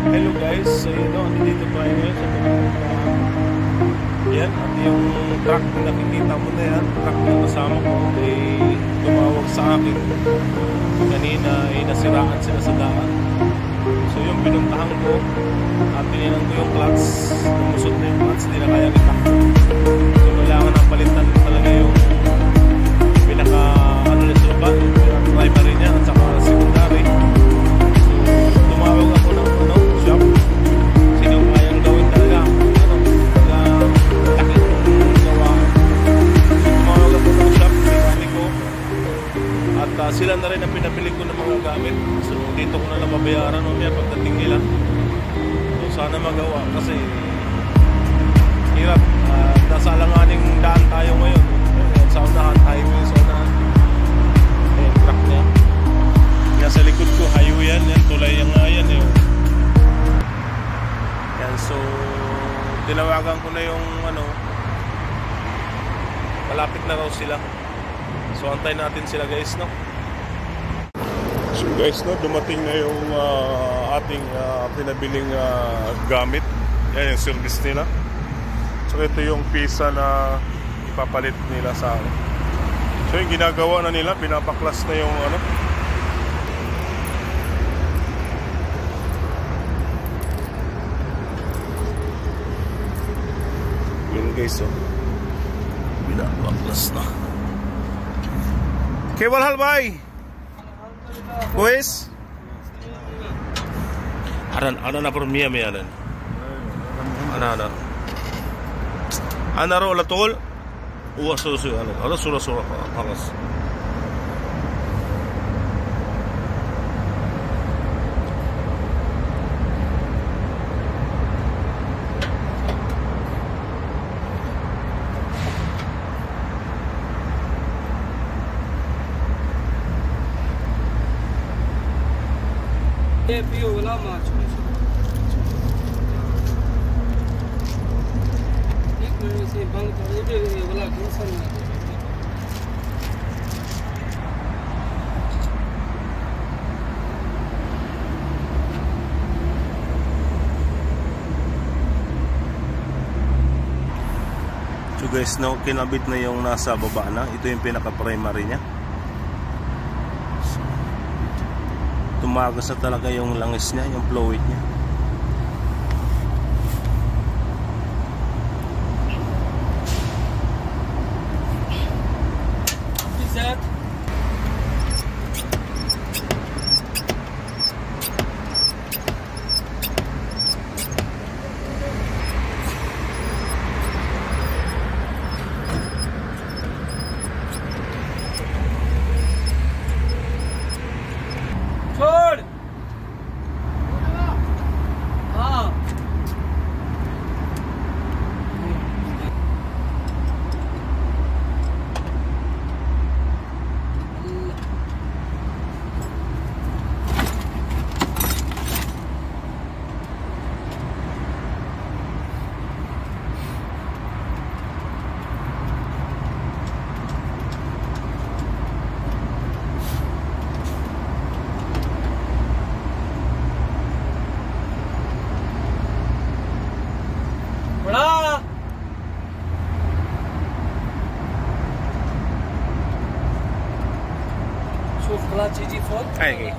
Hello guys, so yun o, dito tayo ngayon sa pinagpuntahan. Yan, at yung truck na nakikita mo na yan, truck na kasama ko, ay tumawag sa akin. Kanina ay nasiraan sila sa daan. So yung pinuntahan ko, at tininan ko yung clutch, lumusot na yung clutch, hindi na kaya itakbo. So kailangan ng palitan talaga yung pinaka, ano na sila ba, yung primary niya at saka secondary. So tumawag ako ng shop. Sino kayang gawin talaga? Laki ng gawa. So tumawag ako ng shop, pinali ko. At sila na rin ang pinabili ko ng mga gamit. So dito ko na lang mabayaran mamaya pagdating nila. So sana magawa kasi hirap. Nasa alanganing daan tayo ngayon. Sa unahan, highway sa unahan. Ayan, truck niya. Kaya sa likod ko, highway yan. Yan, tulay yan nga yan. Yan, so tinawagan ko na yung malapit na raw sila. So antay natin sila guys, no? So guys, no, dumating na yung ating pinabiling gamit. Yan yung service nila. So ito yung pisa na ipapalit nila sa akin. So yung ginagawa na nila, pinapaklas na yung yun guys, oh. Pinapaklas na. Okay, walhal bay. Pues Aran na por mia me aran. Ana. Ana ro la tol. Uwa so ana. Ala sura خلاص. पियो वाला मार्च एक मिनट से बंद कर दे वाला घुसन ना So guys, no, kinabit na yung nasa baba na. Ito yung pinaka-primary niya. Tumagas na talaga yung langis niya, yung fluid niya. شوف طلعت جي 4 اي